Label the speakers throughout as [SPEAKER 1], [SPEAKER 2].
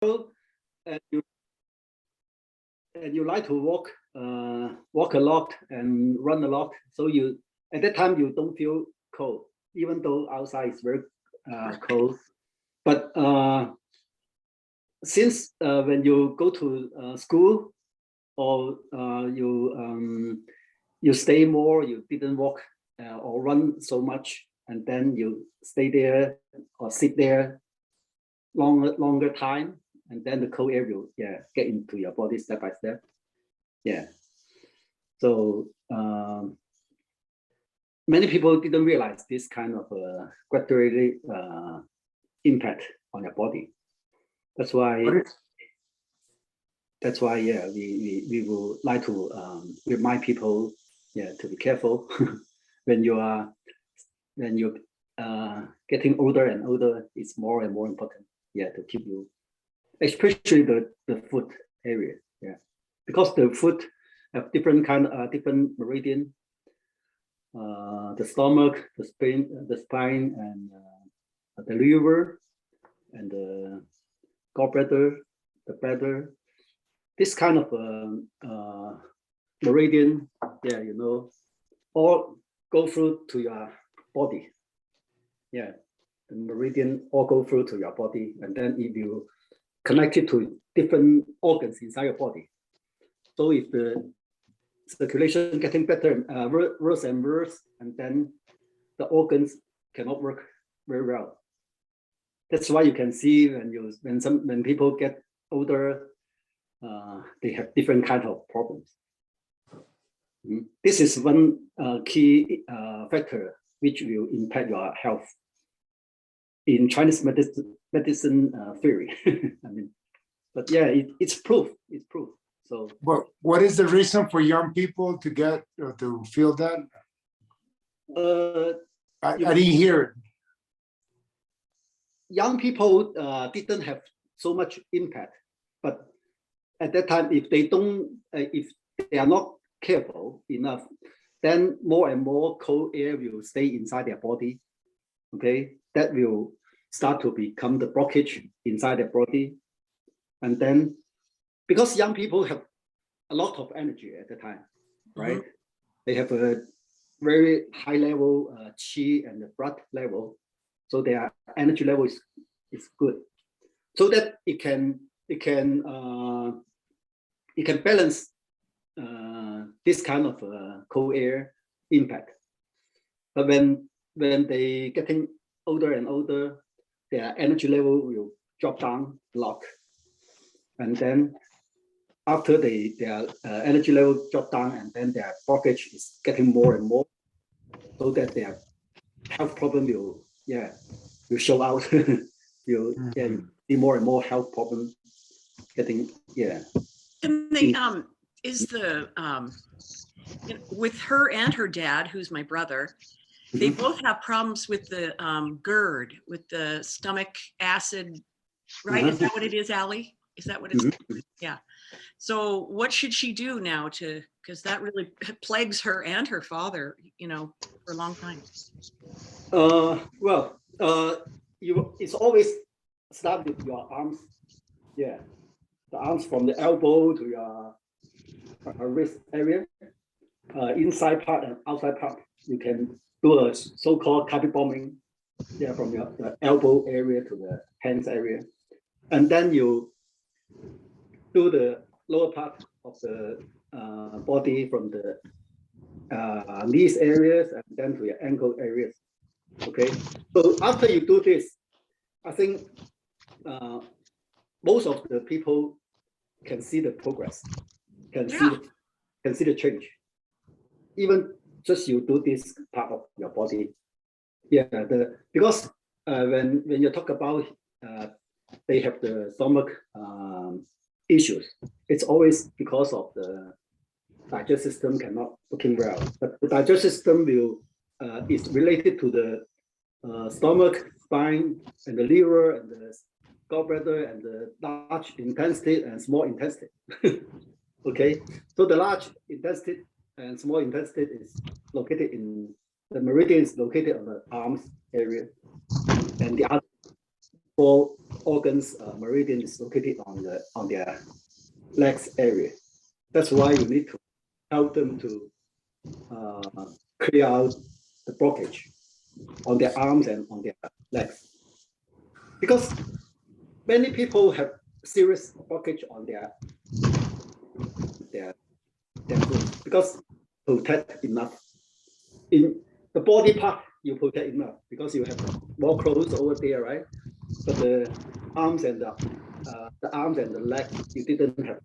[SPEAKER 1] and you like to walk a lot and run a lot, so you at that time you don't feel cold, even though outside is very cold. But since when you go to school or you stay more, you didn't walk or run so much, and then you stay there or sit there longer time, and then the cold air will get into your body step by step. So many people didn't realize this kind of gradually impact on your body. That's why we would like to remind people to be careful when you're getting older and older. It's more and more important to keep you, especially the foot area, because the foot have different meridian, the stomach, the spine, and the liver, and the gallbladder, the bladder. This kind of meridian, all go through to your body. The meridian all go through to your body, and then if you connect it to different organs inside your body. So if the circulation getting better, worse and worse, and then the organs cannot work very well. That's why you can see when people get older, they have different kind of problems. This is one key factor which will impact your health in Chinese medicine theory. I mean, but it's proof. It's proof. So,
[SPEAKER 2] what is the reason for young people to get to feel that? I didn't hear it.
[SPEAKER 1] Young people didn't have so much impact, but at that time, if they are not careful enough, then more and more cold air will stay inside their body. Okay, that will start to become the blockage inside their body, and then because young people have a lot of energy at the time, right? They have a very high level qi and the blood level, so their energy level is good, so that it can balance this kind of cold air impact. But when they getting older and older, their energy level will drop down a lot, and then after their energy level drop down, and then their blockage is getting more and more, so that their health problem will show out. You'll see more and more health problems getting
[SPEAKER 3] And they is the with her and her dad, who's my brother, they both have problems with the GERD, with the stomach acid, right? Is that what it is, Allie? Is that what it's? Yeah. So what should she do now because that really plagues her and her father, for a long time.
[SPEAKER 1] It's always start with your arms. The arms from the elbow to your wrist area, inside part and outside part. You can do a so-called carpet bombing, from the elbow area to the hands area, and then you do the lower part of the body from the knees areas and then to your ankle areas. Okay, so after you do this, I think most of the people can see the progress, can see the change, even just you do this part of your body. Because when you talk about they have the stomach issues, it's always because of the digestive system cannot working well. But the digestive system is related to the stomach, spine, and the liver, and the gallbladder, and the large intestine and small intestine. Okay, so the large intestine and small intestine is located in the meridian is located on the arms area, and the other four organs meridian is located on their legs area. That's why you need to help them to clear out the blockage on their arms and on their legs. Because many people have serious blockage on their foot because protect enough. In the body part, you protect enough because you have more clothes over there, right? But the arms and the leg, you didn't have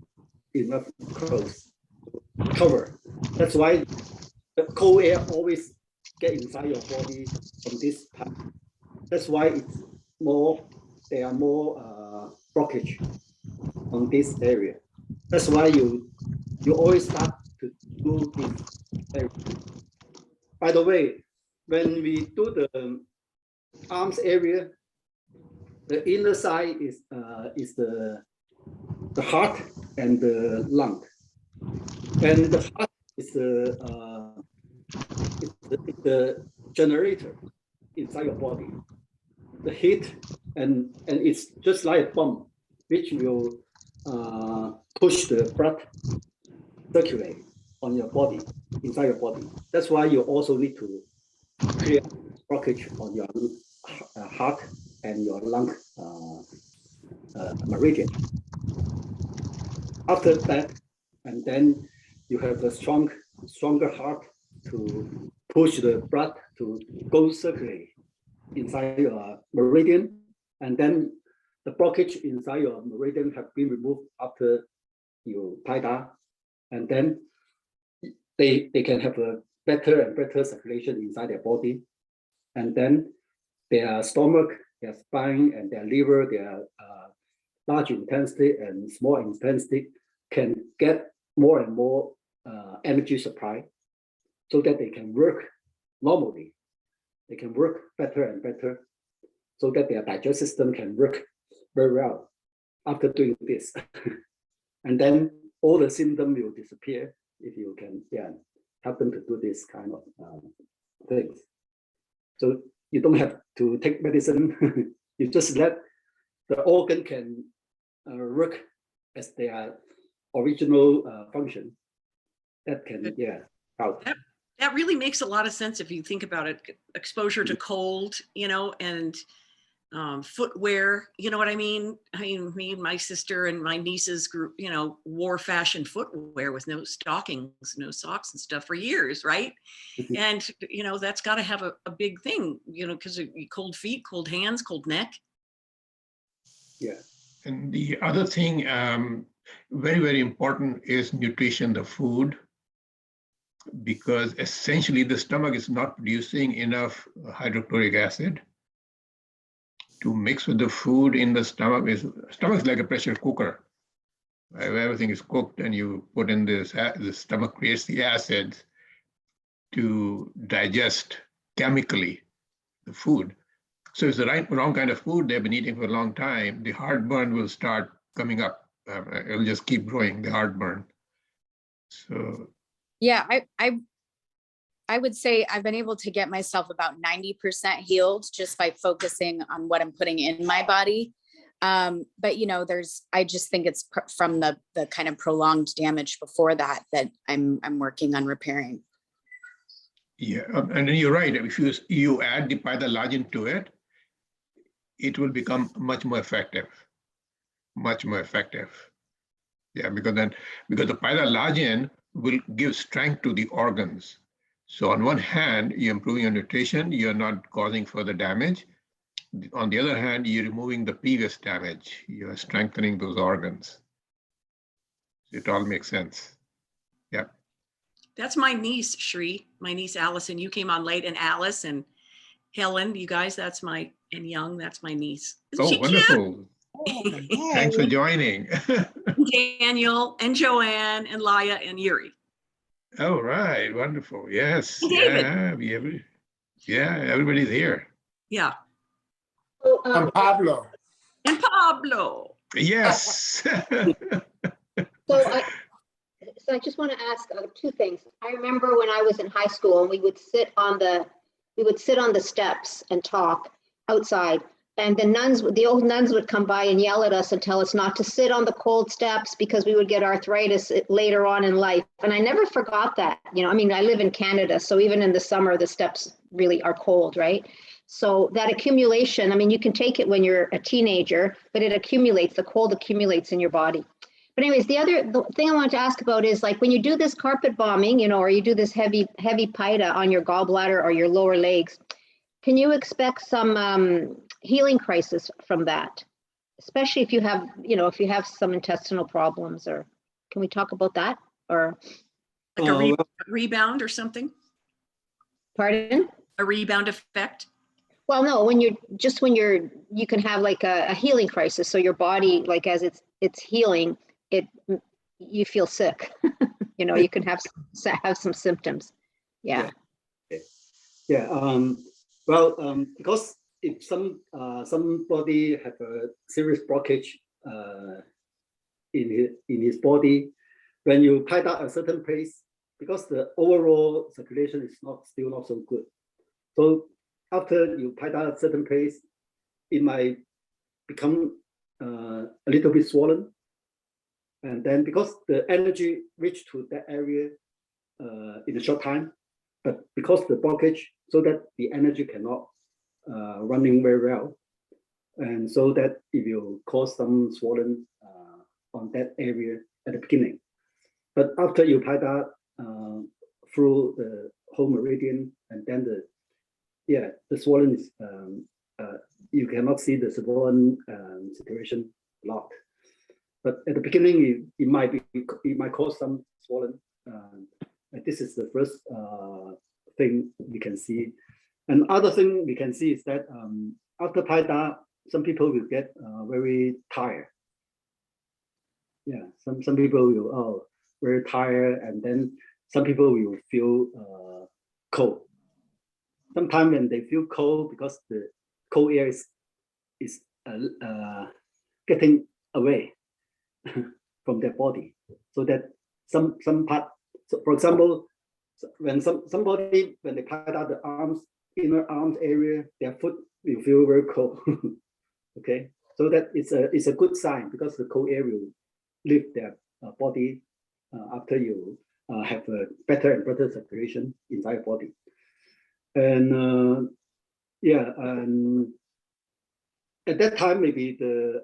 [SPEAKER 1] enough clothes to cover. That's why the cold air always get inside your body from this part. That's why there are more blockage on this area. That's why you always start to do this area. By the way, when we do the arms area, the inner side is the heart and the lung, and the heart is the generator inside your body. The heat and it's just like a pump, which will push the blood circulate on your body, inside your body. That's why you also need to clear blockage on your heart and your lung meridian. After that, and then you have a stronger heart to push the blood to go circulate inside your meridian, and then the blockage inside your meridian have been removed after you pida, and then they can have a better and better circulation inside their body, and then their stomach, their spine, and their liver, their large intestine and small intestine can get more and more energy supply, so that they can work normally. They can work better and better, so that their digestive system can work very well after doing this. And then all the symptoms will disappear if you can help them to do this kind of things. So you don't have to take medicine. You just let the organ can work as their original function. That can help.
[SPEAKER 3] That really makes a lot of sense if you think about it. Exposure to cold, and footwear, you know what I mean? Me and my sister and my nieces grew, wore fashion footwear with no stockings, no socks and stuff for years, right? And, that's got to have a big thing, because of cold feet, cold hands, cold neck.
[SPEAKER 1] Yeah.
[SPEAKER 2] And the other thing, very, very important is nutrition, the food, because essentially the stomach is not producing enough hydrochloric acid to mix with the food in the stomach. Stomach is like a pressure cooker. Right? Everything is cooked and you put in this, the stomach creates the acids to digest chemically the food. So it's the wrong kind of food they've been eating for a long time, the heartburn will start coming up. It'll just keep growing, the heartburn. So
[SPEAKER 4] yeah, I would say I've been able to get myself about 90% healed just by focusing on what I'm putting in my body. But I just think it's from the kind of prolonged damage before that I'm working on repairing.
[SPEAKER 2] Yeah, and then you're right. If you add the Paida Lajin to it, it will become much more effective. Much more effective. Yeah, because the Paida Lajin will give strength to the organs. So on one hand, you're improving your nutrition, you're not causing further damage. On the other hand, you're removing the previous damage. You're strengthening those organs. It all makes sense. Yeah.
[SPEAKER 3] That's my niece, Shri, my niece, Allison. You came on late, and Alice and Helen, you guys, and Young, that's my niece. Isn't she
[SPEAKER 2] wonderful.
[SPEAKER 3] cute?
[SPEAKER 2] Thanks for joining.
[SPEAKER 3] Daniel and Joanne and Laya and Yuri.
[SPEAKER 2] Oh, right. Wonderful. Yes.
[SPEAKER 3] And David.
[SPEAKER 2] Everybody's here.
[SPEAKER 3] Yeah.
[SPEAKER 2] And Pablo.
[SPEAKER 3] And Pablo.
[SPEAKER 2] Yes.
[SPEAKER 5] So I just want to ask two things. I remember when I was in high school and we would sit on the steps and talk outside. And the old nuns would come by and yell at us and tell us not to sit on the cold steps because we would get arthritis later on in life. And I never forgot that. You know, I mean, I live in Canada, so even in the summer, the steps really are cold, right? So that accumulation, I mean, you can take it when you're a teenager, but it accumulates, the cold accumulates in your body. But anyways, the thing I wanted to ask about is like when you do this carpet bombing, you know, or you do this heavy pida on your gallbladder or your lower legs, can you expect some healing crisis from that? Especially if you have, you know, if you have some intestinal problems, or can we talk about that? Or
[SPEAKER 3] Like a rebound or something?
[SPEAKER 5] pardon?
[SPEAKER 3] A rebound effect?
[SPEAKER 5] Well, no, you can have like a healing crisis. So your body, like as it's healing, you feel sick. You know, you can have some symptoms. Yeah.
[SPEAKER 1] Because if somebody have a serious blockage in his body, when you tie down a certain place, because the overall circulation is still not so good. So after you tie down a certain place, it might become a little bit swollen. And then because the energy reached to that area in a short time, but because the blockage, so that the energy cannot running very well. And so that it will cause some swollen on that area at the beginning. But after you tie that through the whole meridian, and then the swollen is, you cannot see the swollen situation a lot. But at the beginning, it might cause some swollen. This is the first thing we can see. And other thing we can see is that after Paida, some people will get very tired. Yeah, some people will very tired, and then some people will feel cold. Sometimes when they feel cold, because the cold air is getting away from their body, so that some part. So for example, when somebody when they tie out the inner arms area, their foot will feel very cold. Okay, so that it's a good sign, because the cold air will leave their body after you have a better and better circulation inside your body. And and at that time maybe the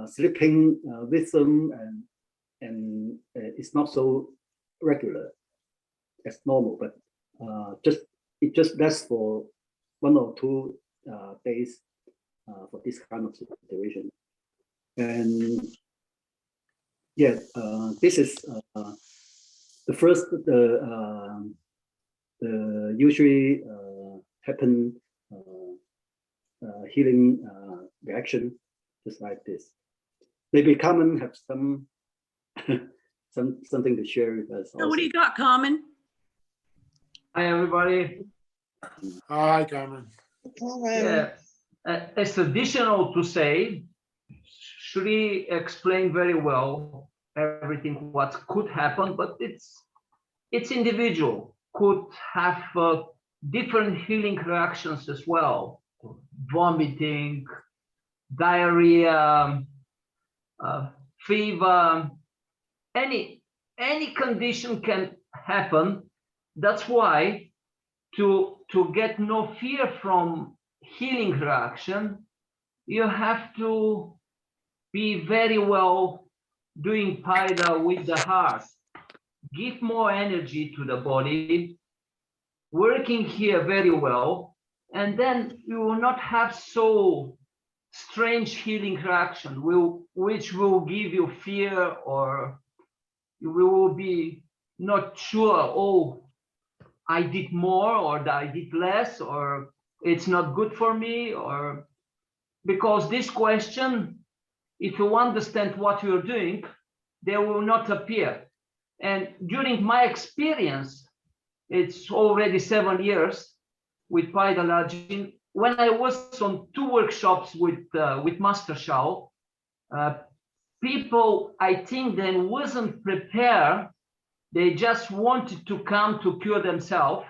[SPEAKER 1] sleeping rhythm and it's not so regular as normal, but it just lasts for 1 or 2 days for this kind of situation. And this is the first the usually happen healing reaction, just like this. Maybe Carmen have some something to share with us.
[SPEAKER 3] So what do you got, Carmen?
[SPEAKER 6] Hi, everybody.
[SPEAKER 7] Hi, Carmen.
[SPEAKER 6] Yeah, it's additional to say, Shri explained very well everything what could happen, but it's individual. Could have different healing reactions as well. Vomiting, diarrhea, fever, any condition can happen. That's why to get no fear from healing reaction, you have to be very well doing Paida with the heart. Give more energy to the body, working here very well, and then you will not have so strange healing reaction which will give you fear, or you will be not sure, oh, I did more or I did less, or it's not good for me, or because this question, if you understand what you're doing, they will not appear. And during my experience, it's already 7 years with Paida Lajin. When I was on 2 workshops with Master Shao, people, I think, then wasn't prepared. They just wanted to come to cure themselves.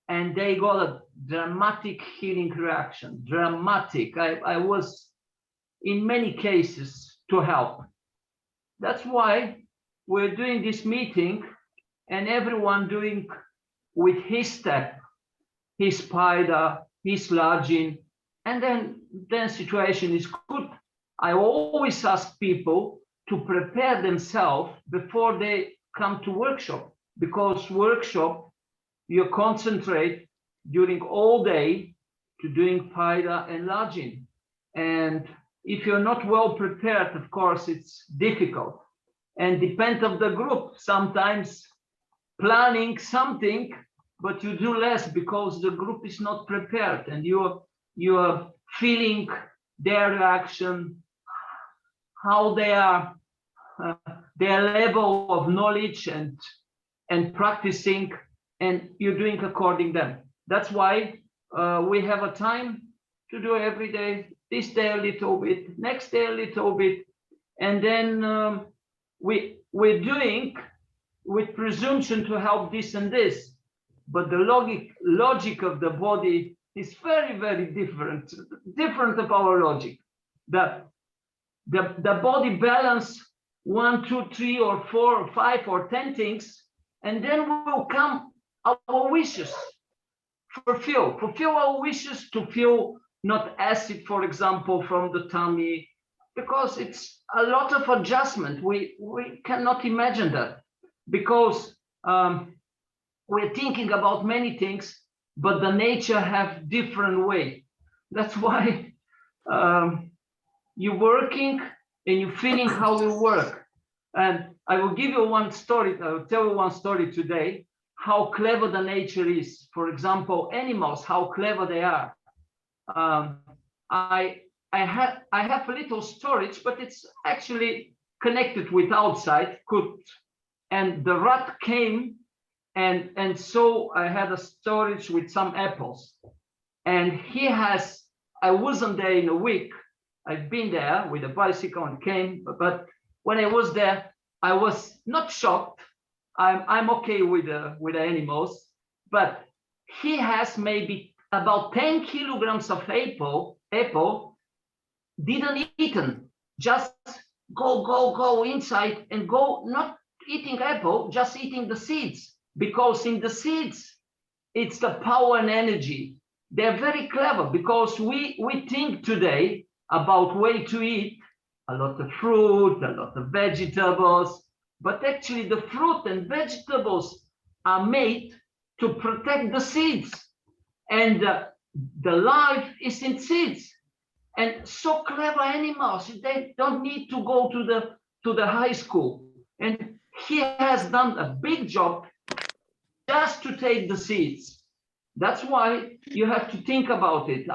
[SPEAKER 6] and they got a dramatic healing reaction, dramatic. I was in many cases to help. That's why we're doing this meeting and everyone doing with his step, his Paida, his Lajin, and then situation is good. I always ask people to prepare themselves before they come to workshop, because workshop, you concentrate during all day to doing Paida and Lajin. And if you're not well prepared, of course, it's difficult. And depend of the group, sometimes planning something, but you do less because the group is not prepared and you're feeling their reaction, how they are, their level of knowledge and practicing, and you're doing according them. That's why we have a time to do every day, this day a little bit, next day a little bit, and then we're doing with presumption to help this and this, but the logic of the body is very, very different of our logic. The body balance 1, 2, 3, or 4, or 5, or 10 things, and then will come our wishes. Fulfill our wishes to feel not acid, for example, from the tummy, because it's a lot of adjustment. We cannot imagine that, because we're thinking about many things, but the nature have different way. That's why you're working and you're feeling how you work. And I will give you one story. I will tell you one story today, how clever the nature is. For example, animals, how clever they are. I have a little storage, but it's actually connected with outside. And the rat came, and so I had a storage with some apples. And I wasn't there in a week. I've been there with a bicycle and came, but when I was there, I was not shocked. I'm okay with the animals, but he has maybe about 10 kilograms of apple, didn't eaten, just go inside and go, not eating apple, just eating the seeds, because in the seeds, it's the power and energy. They're very clever, because we think today about way to eat, a lot of fruit, a lot of vegetables, but actually the fruit and vegetables are made to protect the seeds, and the life is in seeds. And so clever animals, they don't need to go to the high school. And he has done a big job just to take the seeds. That's why you have to think about it.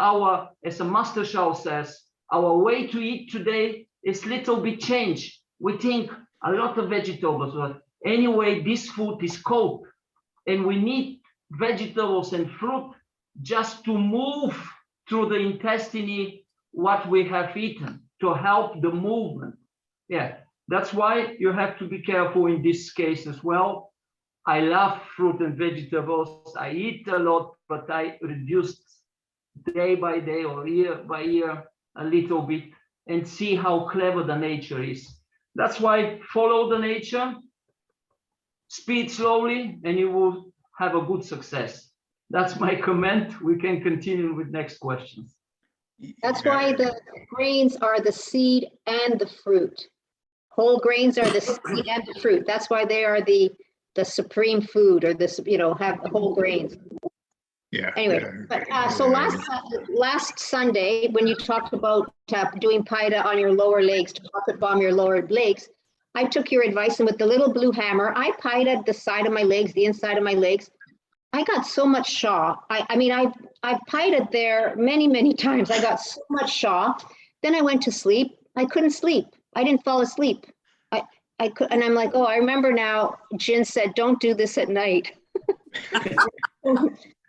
[SPEAKER 6] As a Master Shao says, our way to eat today is little bit changed. We think a lot of vegetables, but anyway, this food is cold, and we need vegetables and fruit just to move through the intestine what we have eaten, to help the movement. Yeah, that's why you have to be careful in this case as well. I love fruit and vegetables. I eat a lot, but I reduced day by day or year by year a little bit, and see how clever the nature is. That's why follow the nature, speed slowly, and you will have a good success. That's my comment. We can continue with next questions.
[SPEAKER 5] That's why the grains are the seed and the fruit. Whole grains are the seed and the fruit. That's why they are the supreme food, or this, have whole grains.
[SPEAKER 2] Yeah.
[SPEAKER 5] Anyway, but so last Sunday, when you talked about doing Paida on your lower legs, to pocket bomb your lower legs, I took your advice, and with the little blue hammer, I Paida'd the side of my legs, the inside of my legs. I got so much shaw. I've Paida'd there many, many times. I got so much shaw. Then I went to sleep. I couldn't sleep. I didn't fall asleep. I could, and I'm like, oh, I remember now. Jin said, don't do this at night.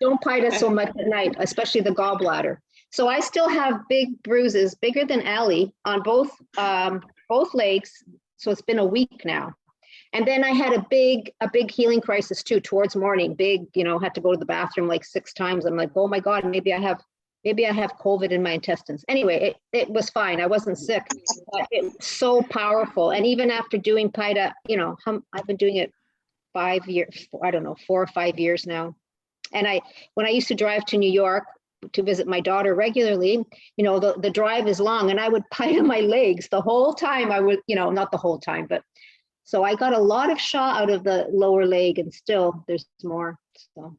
[SPEAKER 5] Don't Paida so much at night, especially the gallbladder. So I still have big bruises, bigger than Ali, on both legs. So it's been a week now. And then I had a big healing crisis too, towards morning, big, had to go to the bathroom like 6 times. I'm like, oh my God, maybe I have COVID in my intestines. Anyway, it was fine. I wasn't sick, but it's so powerful. And even after doing Paida, I've been doing it 5 years, I don't know, 4 or 5 years now. And when I used to drive to New York to visit my daughter regularly, the drive is long, and I would Paida my legs the whole time. I would, not the whole time, but so I got a lot of shot out of the lower leg, and still there's more. So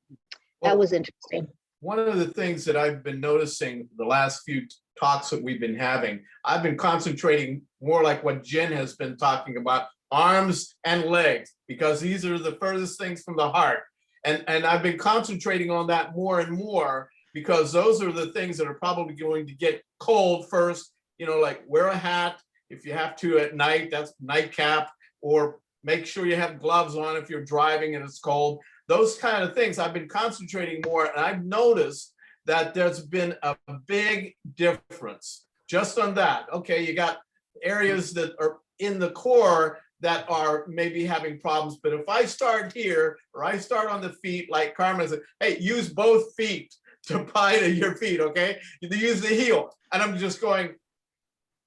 [SPEAKER 5] that was interesting.
[SPEAKER 8] One of the things that I've been noticing the last few talks that we've been having, I've been concentrating more like what Jen has been talking about, arms and legs, because these are the furthest things from the heart. And I've been concentrating on that more and more, because those are the things that are probably going to get cold first, like wear a hat if you have to at night, that's nightcap, or make sure you have gloves on if you're driving and it's cold. Those kind of things I've been concentrating more, and I've noticed that there's been a big difference just on that. Okay, you got areas that are in the core that are maybe having problems, but if I start here or I start on the feet, like Carmen said, hey, use both feet to Paida your feet, okay? You use the heel, and I'm just going,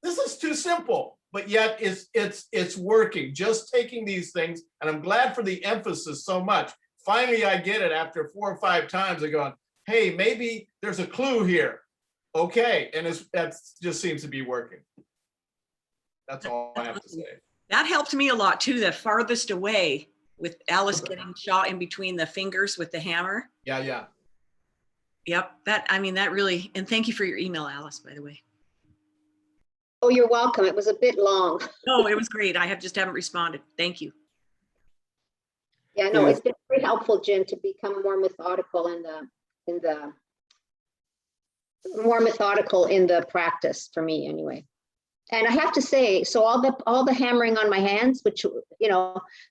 [SPEAKER 8] this is too simple, but yet it's working. Just taking these things, and I'm glad for the emphasis so much. Finally, I get it after 4 or 5 times. I go, hey, maybe there's a clue here. Okay, and that just seems to be working. That's all I have to say.
[SPEAKER 3] That helped me a lot too, the farthest away with Alice getting shot in between the fingers with the hammer.
[SPEAKER 8] Yeah.
[SPEAKER 3] Yep, that really, and thank you for your email, Alice, by the way.
[SPEAKER 5] Oh, you're welcome. It was a bit long.
[SPEAKER 3] No, it was great. I just haven't responded. Thank you.
[SPEAKER 5] Yeah, no, it's been very helpful, Jim, to become more methodical in the practice for me anyway. And I have to say, so all the hammering on my hands, which,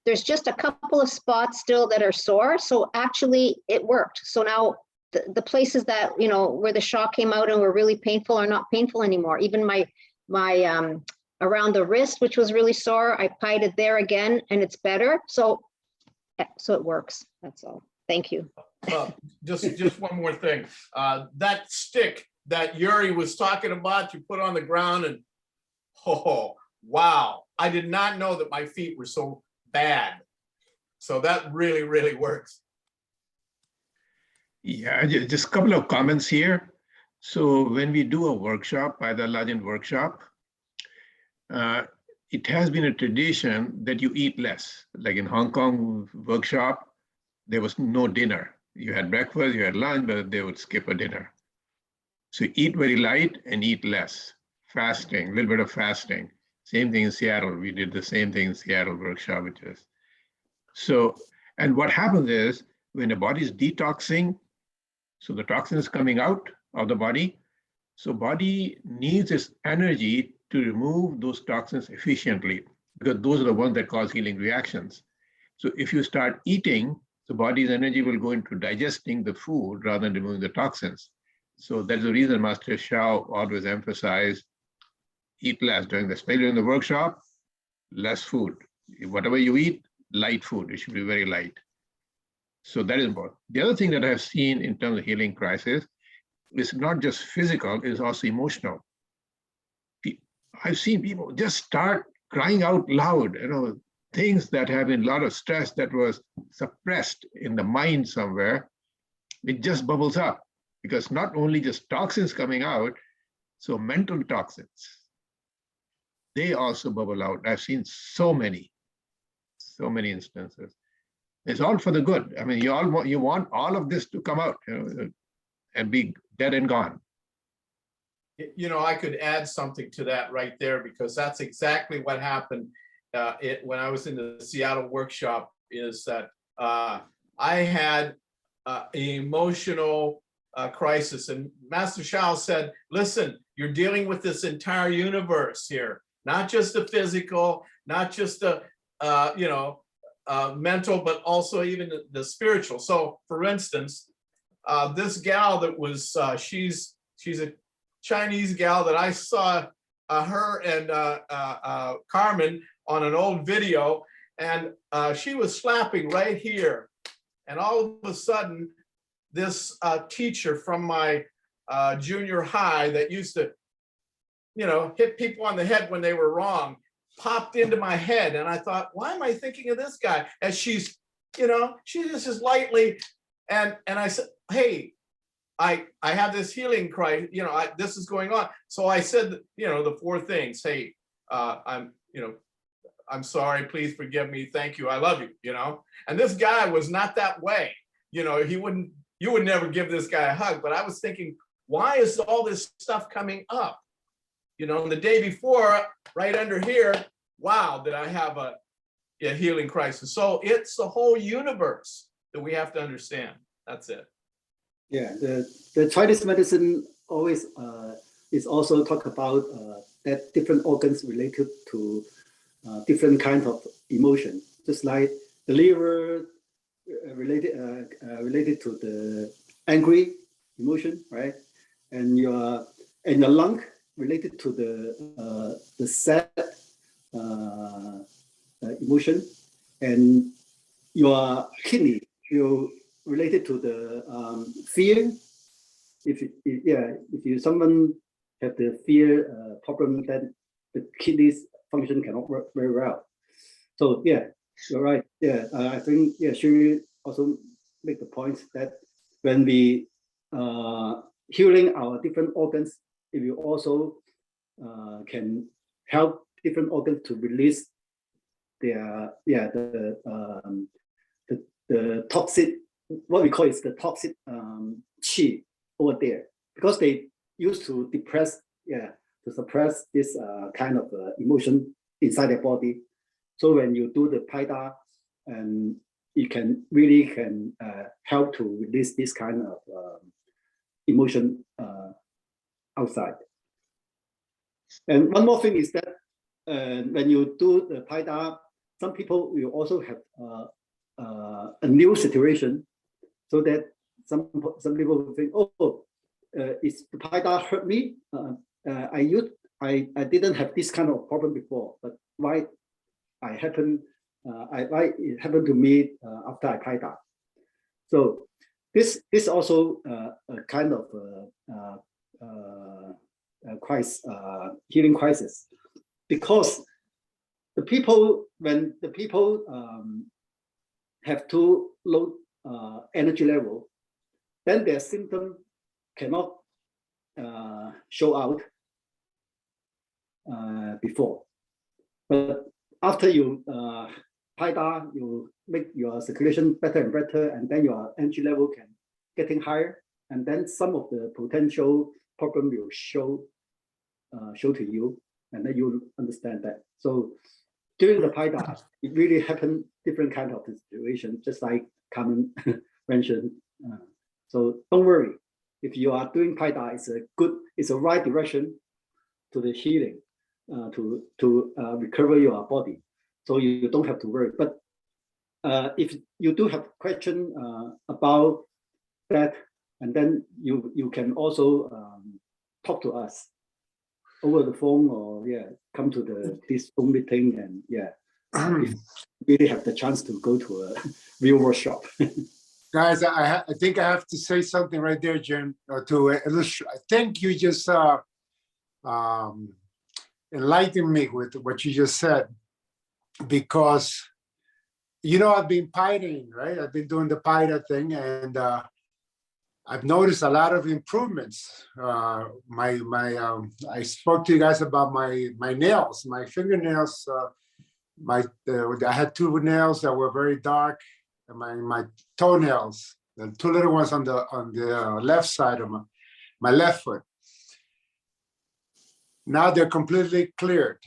[SPEAKER 5] there's just a couple of spots still that are sore. So actually it worked. So now the places that, where the shock came out and were really painful are not painful anymore. Even my around the wrist, which was really sore, I Paida there again, and it's better. So it works. That's all. Thank you.
[SPEAKER 8] Just one more thing. That stick that Yuri was talking about, you put on the ground, and oh, wow. I did not know that my feet were so bad. So that really, really works.
[SPEAKER 2] Yeah, just a couple of comments here. So when we do a workshop, Paida Lajin workshop, it has been a tradition that you eat less. Like in Hong Kong workshop, there was no dinner. You had breakfast, you had lunch, but they would skip a dinner. So eat very light and eat less. Fasting, a little bit of fasting. Same thing in Seattle. We did the same thing in Seattle workshop, which is. So, and what happens is when the body is detoxing, so the toxin is coming out of the body. So body needs its energy to remove those toxins efficiently, because those are the ones that cause healing reactions. So if you start eating, the body's energy will go into digesting the food rather than removing the toxins. So that's the reason Master Shao always emphasized eat less especially during the workshop, less food. Whatever you eat, light food, it should be very light. So that is important. The other thing that I've seen in terms of healing crisis is not just physical, it's also emotional. I've seen people just start crying out loud, things that have been a lot of stress that was suppressed in the mind somewhere, it just bubbles up, because not only just toxins coming out, so mental toxins, they also bubble out. I've seen so many instances. It's all for the good. I mean, you want all of this to come out, and be dead and gone.
[SPEAKER 8] I could add something to that right there, because that's exactly what happened when I was in the Seattle workshop, is that I had an emotional crisis. And Master Shao said, listen, you're dealing with this entire universe here, not just the physical, not just the, mental, but also even the spiritual. So for instance, this gal that was, she's a Chinese gal that I saw her and Carmen on an old video, and she was slapping right here. And all of a sudden, this teacher from my junior high that used to, hit people on the head when they were wrong, popped into my head. And I thought, why am I thinking of this guy? As she's, she just is lightly, and I said, hey, I have this healing cry, this is going on. So I said, the 4 things. Hey, I'm sorry, please forgive me, thank you, I love you, And this guy was not that way. You would never give this guy a hug, but I was thinking, why is all this stuff coming up? And the day before, right under here, wow, did I have a healing crisis. So it's the whole universe that we have to understand. That's it.
[SPEAKER 1] Yeah, the Chinese medicine always is also talk about that different organs related to different kinds of emotion, just like the liver related to the angry emotion, right? And your lung related to the sad emotion, and your kidney related to the fear. If someone have the fear problem, then the kidneys function cannot work very well. So yeah, you're right. Yeah, I think she also make the point that when we healing our different organs, if you also can help different organs to release their the toxic, what we call is the toxic qi over there, because they used to suppress this kind of emotion inside their body. So when you do the Paida, and it can really help to release this kind of emotion outside. And one more thing is that when you do the Paida, some people will also have a new situation, so that some people will think, oh, is the Paida hurt me? I didn't have this kind of problem before, but why it happened to me after I Paida? So this also a kind of healing crisis, because when the people have too low energy level, then their symptom cannot show out before. But after you Paida, you make your circulation better and better, and then your energy level can getting higher, and then some of the potential problem will show to you, and then you understand that. So during the Paida, it really happened different kind of situation, just like Carmen mentioned. So don't worry, if you are doing Paida, it's a right direction to the healing, to recover your body. So you don't have to worry. But if you do have question about that, and then you can also talk to us over the phone, or come to this Zoom meeting, and if you really have the chance to go to a real workshop.
[SPEAKER 7] Guys, I think I have to say something right there, Jim, to illustrate. I think you just enlightened me with what you just said, because I've been Paidaing, right? I've been doing the Paida thing, and I've noticed a lot of improvements. I spoke to you guys about my nails, my fingernails. I had 2 nails that were very dark, and my toenails, the 2 little ones on the left side of my left foot. Now they're completely cleared.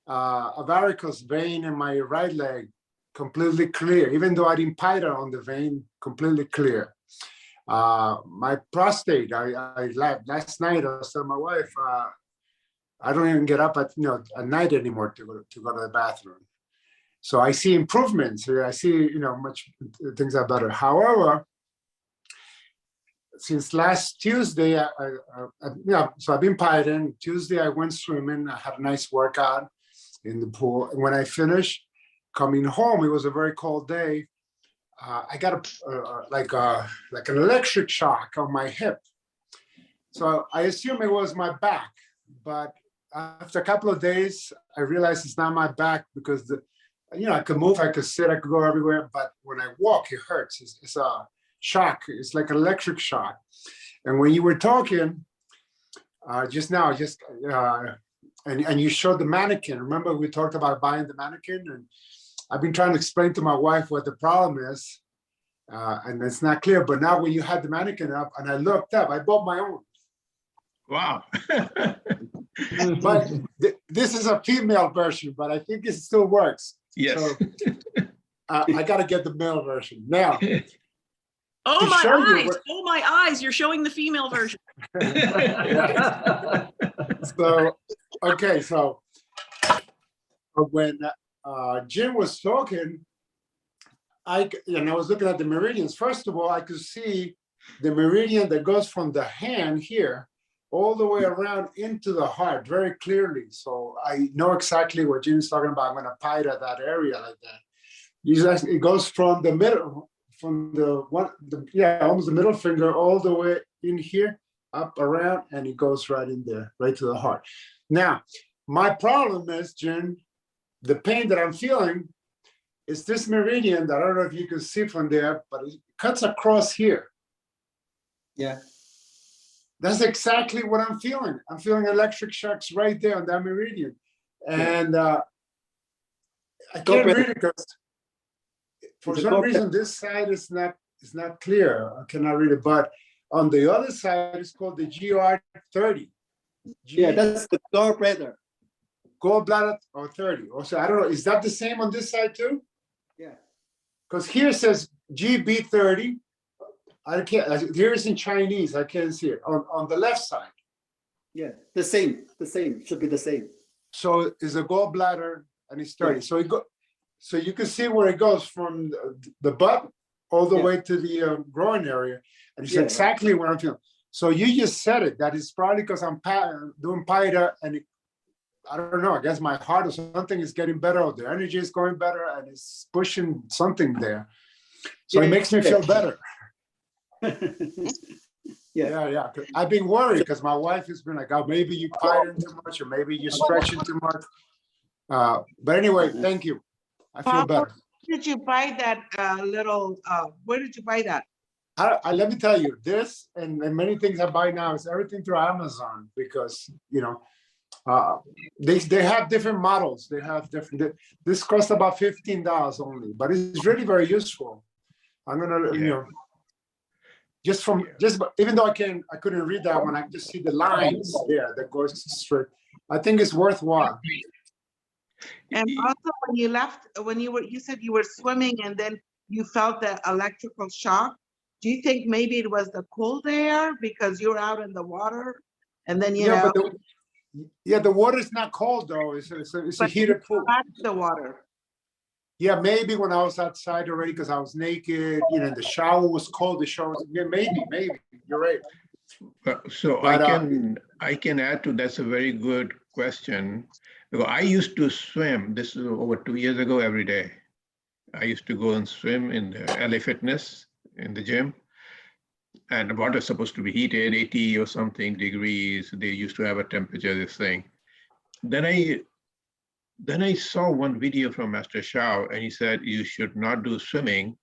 [SPEAKER 7] A varicose vein in my right leg, completely clear. Even though I didn't Paida on the vein, completely clear. My prostate, I last night I was telling my wife, I don't even get up at night anymore to go to the bathroom. So I see improvements here. I see much things are better. However, since last Tuesday, so I've been Paidaing. Tuesday I went swimming. I had a nice workout in the pool. And when I finished, coming home, it was a very cold day. I got like an electric shock on my hip. So I assume it was my back, but after a couple of days, I realized it's not my back because I could move, I could sit, I could go everywhere, but when I walk, it hurts. It's a shock. It's like an electric shock. And when you were talking just now, and you showed the mannequin. Remember we talked about buying the mannequin, and I've been trying to explain to my wife what the problem is, and it's not clear. But now when you had the mannequin up, and I looked up, I bought my own.
[SPEAKER 2] Wow.
[SPEAKER 7] But this is a female version, but I think it still works.
[SPEAKER 2] Yes.
[SPEAKER 7] So I got to get the male version now.
[SPEAKER 3] Oh
[SPEAKER 7] To
[SPEAKER 3] my
[SPEAKER 7] show you
[SPEAKER 3] eyes!
[SPEAKER 7] what-
[SPEAKER 3] Oh my eyes! You're showing the female version.
[SPEAKER 7] So, okay, so when Jim was talking, I was looking at the meridians. First of all, I could see the meridian that goes from the hand here all the way around into the heart very clearly. So I know exactly what Jim's talking about. I'm going to pida that area like that. It goes from the middle, almost the middle finger all the way in here, up around, and it goes right in there, right to the heart. Now, my problem is, Jim, the pain that I'm feeling is this meridian that I don't know if you can see from there, but it cuts across here.
[SPEAKER 1] Yeah.
[SPEAKER 7] That's exactly what I'm feeling. I'm feeling electric shocks right there on that meridian. And I can't read it because for some reason this side is not clear. I cannot read it, but on the other side it's called the GR30.
[SPEAKER 1] Yeah, that's the gallbladder.
[SPEAKER 7] Gallbladder or 30. Also, I don't know, is that the same on this side too?
[SPEAKER 1] Yeah.
[SPEAKER 7] Because here it says GB30. I can't, here it's in Chinese, I can't see it. On the left side.
[SPEAKER 1] Yeah, the same, should be the same.
[SPEAKER 7] So it's a gallbladder and it's 30.
[SPEAKER 1] Yeah.
[SPEAKER 7] So you can see where it goes from the butt all the
[SPEAKER 1] Yeah.
[SPEAKER 7] way to the groin area. And it's
[SPEAKER 1] Yeah.
[SPEAKER 7] exactly what I'm feeling. So you just said it, that it's probably because I'm doing pida and I don't know, I guess my heart or something is getting better, or the energy is going better and it's pushing something there. So it makes me feel better. Yeah. I've been worried because my wife has been like, oh, maybe you piding too much or maybe you're stretching too much. But anyway, thank you. I feel better.
[SPEAKER 9] Where did you buy that where did you buy that?
[SPEAKER 7] Let me tell you, this and many things I buy now is everything through Amazon because, they have different models. They have different, this costs about $15 only, but it's really very useful. I'm gonna, even though I couldn't read that one, I just see the lines there that goes straight. I think it's worthwhile.
[SPEAKER 9] And also when you left, you said you were swimming and then you felt the electrical shock. Do you think maybe it was the cold air because you're out in the water and then
[SPEAKER 7] But the water is not cold though. It's a heated pool.
[SPEAKER 9] The water.
[SPEAKER 7] Yeah, maybe when I was outside already because I was naked, the shower was cold. The shower was, maybe. You're right.
[SPEAKER 2] I can add to that's a very good question. Because I used to swim, this is over 2 years ago every day. I used to go and swim in the LA Fitness in the gym. And the water is supposed to be heated, 80 or something degrees. They used to have a temperature, this thing. Then I saw one video from Master Shao, and he said you should not do swimming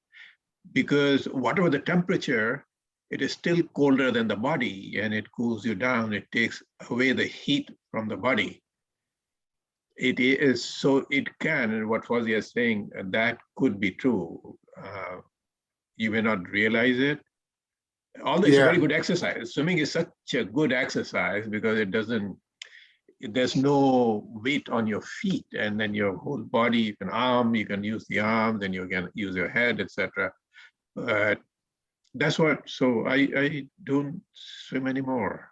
[SPEAKER 2] because whatever the temperature, it is still colder than the body and it cools you down. It takes away the heat from the body. It is so it can, and what Fawzia is saying, that could be true. You may not realize it. Although it's a very good exercise. Swimming is such a good exercise because there's no weight on your feet, and then your whole body, you can use the arm, then you can use your head, etc. But that's what, so I don't swim anymore.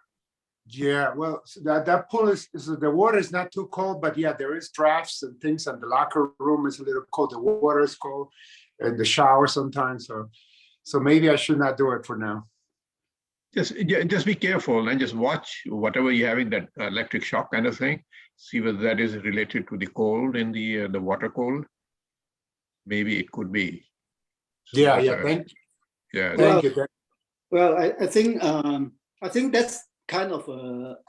[SPEAKER 7] Yeah, well, that pool is the water is not too cold, but yeah, there is drafts and things, and the locker room is a little cold. The water is cold, and the shower sometimes. So maybe I should not do it for now.
[SPEAKER 2] Just be careful and just watch whatever you're having, that electric shock kind of thing. See whether that is related to the cold in the water cold. maybe it could be. So
[SPEAKER 7] Yeah,
[SPEAKER 2] that's
[SPEAKER 7] yeah.
[SPEAKER 2] a-
[SPEAKER 7] Thank
[SPEAKER 2] yeah.
[SPEAKER 1] Well,
[SPEAKER 7] you.
[SPEAKER 1] Well, I think that's kind of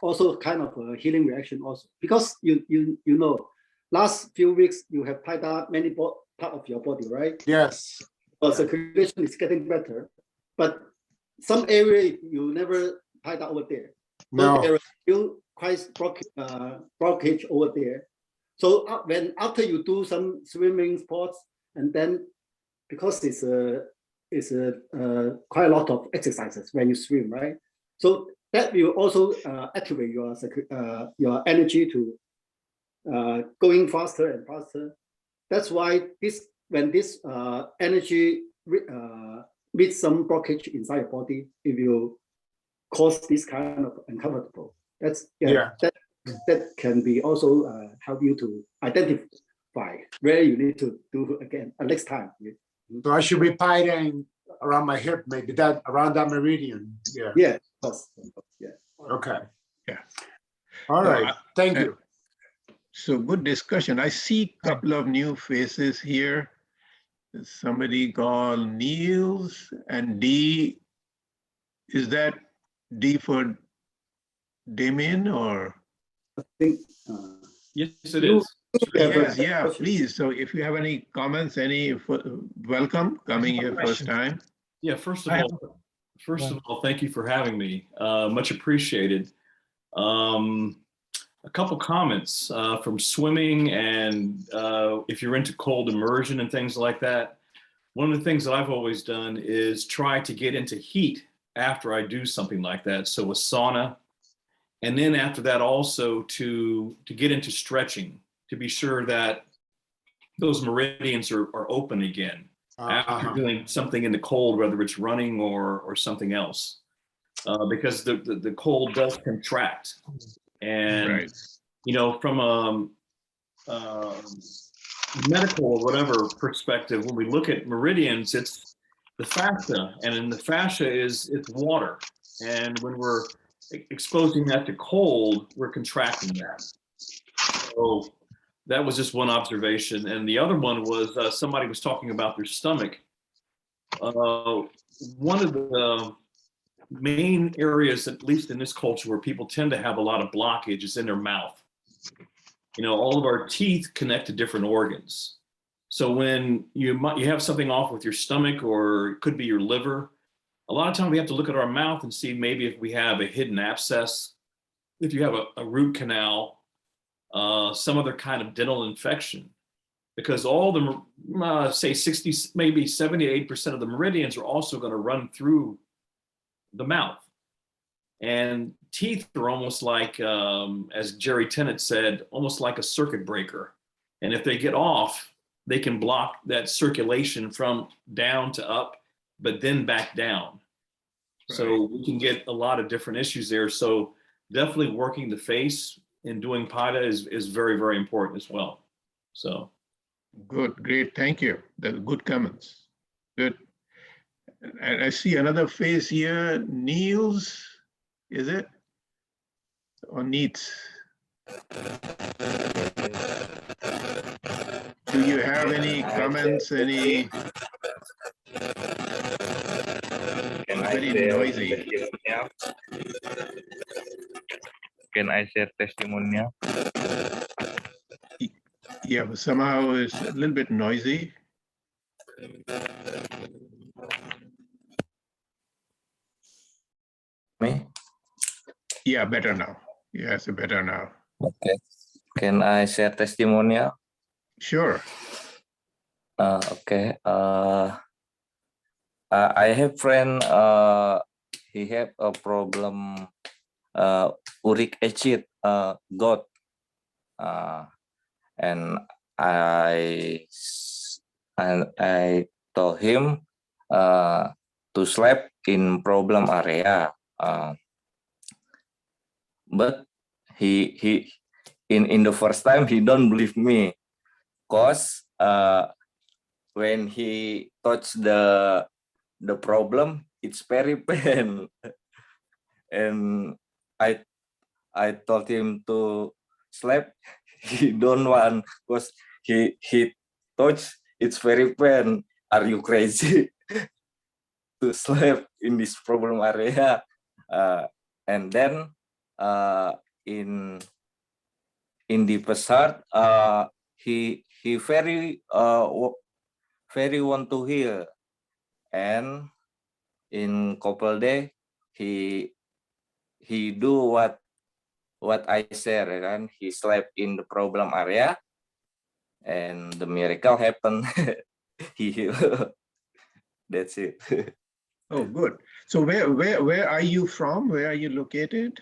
[SPEAKER 1] also kind of a healing reaction also, because you know, last few weeks you have piled up many part of your body, right?
[SPEAKER 7] Yes.
[SPEAKER 1] But circulation is getting better, but some area you never piled up over there. So
[SPEAKER 7] No.
[SPEAKER 1] there is still quite blockage over there. So when after you do some swimming sports, and then because it's quite a lot of exercises when you swim, right? So that will also activate your energy to going faster and faster. That's why when this energy meets some blockage inside your body, it will cause this kind of uncomfortable. That can be also help you to identify where you need to do again next time.
[SPEAKER 7] So I should be piding around my hip, maybe that around that meridian. Yeah.
[SPEAKER 1] Yeah, of course. Yeah.
[SPEAKER 7] Okay.
[SPEAKER 2] Yeah.
[SPEAKER 7] All
[SPEAKER 2] No,
[SPEAKER 7] right. Thank you.
[SPEAKER 2] So good discussion. I see a couple of new faces here. Somebody called Niels and D. Is that D for Damien or?
[SPEAKER 1] I think
[SPEAKER 10] Yes, it is.
[SPEAKER 2] Yes, yeah, please. So if you have any comments, welcome coming here first time.
[SPEAKER 10] Yeah, first of all, thank you for having me. Much appreciated. A couple comments from swimming and if you're into cold immersion and things like that. One of the things that I've always done is try to get into heat after I do something like that. So a sauna, and then after that also to get into stretching, to be sure that those meridians are open again after doing something in the cold, whether it's running or something else, because the cold does contract. And
[SPEAKER 2] Right.
[SPEAKER 10] you know, from a medical or whatever perspective, when we look at meridians, it's the fascia, and in the fascia it's water, and when we're exposing that to cold, we're contracting that. So that was just one observation. And the other one was somebody was talking about their stomach. One of the main areas, at least in this culture, where people tend to have a lot of blockage is in their mouth. You know, all of our teeth connect to different organs. So when you have something off with your stomach, or it could be your liver, a lot of times we have to look at our mouth and see maybe if we have a hidden abscess, if you have a root canal, some other kind of dental infection, because all the, say 60, maybe 70 to 8% of the meridians are also going to run through the mouth. And teeth are almost like, as Jerry Tennant said, almost like a circuit breaker. And if they get off, they can block that circulation from down to up, but then back down. Right. So we can get a lot of different issues there. So definitely working the face and doing pida is very, very important as well. So.
[SPEAKER 2] Good, great, thank you. That's good comments. Good. And I see another face here, Niels, is it? Or Neats? Do you have any comments, any? Very noisy.
[SPEAKER 11] Can I share testimonial?
[SPEAKER 2] Yeah, but somehow it's a little bit noisy.
[SPEAKER 11] Me?
[SPEAKER 2] Yeah, better now. Yes, better now.
[SPEAKER 11] Okay. Can I share testimonial?
[SPEAKER 2] Sure.
[SPEAKER 11] Okay. I have friend. He have a problem. Uric acid. GOT. And I told him to sleep in problem area. But he in the first time he don't believe me, cause when he touched the problem, it's very pain, and I told him to sleep. He don't want, cause he touched it's very pain. Are you crazy to sleep in this problem area? And then in the pesat, he very want to heal, and in couple day he do what I said, and he slept in the problem area, and the miracle happened. He healed. That's it.
[SPEAKER 2] Oh, good. So where are you from? Where are you located?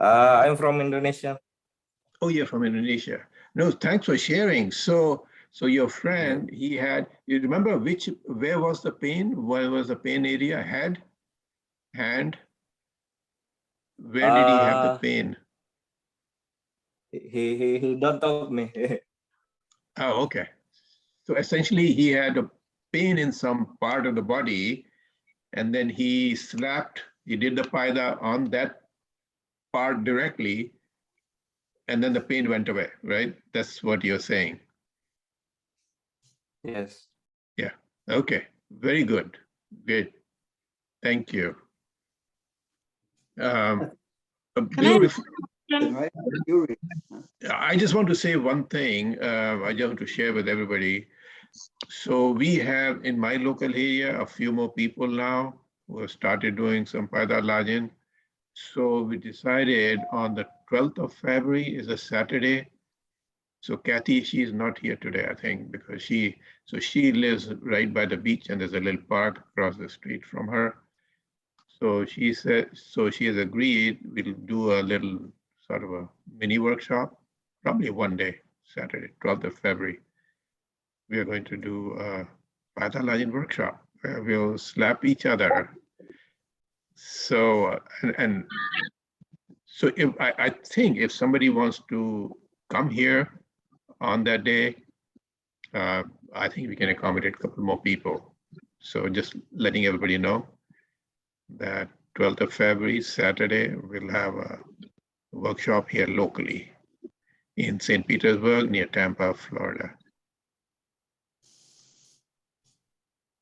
[SPEAKER 11] I'm from Indonesia.
[SPEAKER 2] Oh, you're from Indonesia. No, thanks for sharing. So your friend, he had, you remember where was the pain? Where was the pain area? Head, hand? Where did he have the pain?
[SPEAKER 11] He don't talk me.
[SPEAKER 2] Oh, okay. So essentially he had a pain in some part of the body, and then he did the Paida on that part directly, and then the pain went away, right? That's what you're saying.
[SPEAKER 11] Yes.
[SPEAKER 2] Yeah. Okay. Very good. Good. Thank you. Beautiful.
[SPEAKER 1] Right?
[SPEAKER 2] I just want to say one thing. I just want to share with everybody. So we have in my local area a few more people now who have started doing some Paida Lajin. So we decided on the 12th of February is a Saturday. So Kathy, she's not here today, I think, because she lives right by the beach, and there's a little park across the street from her. So she has agreed we'll do a little sort of a mini workshop, probably one day, Saturday, 12th of February. We are going to do a Paida Lajin workshop where we'll slap each other. So, so I think if somebody wants to come here on that day, I think we can accommodate a couple more people. So just letting everybody know that 12th of February, Saturday, we'll have a workshop here locally in St. Petersburg near Tampa, Florida.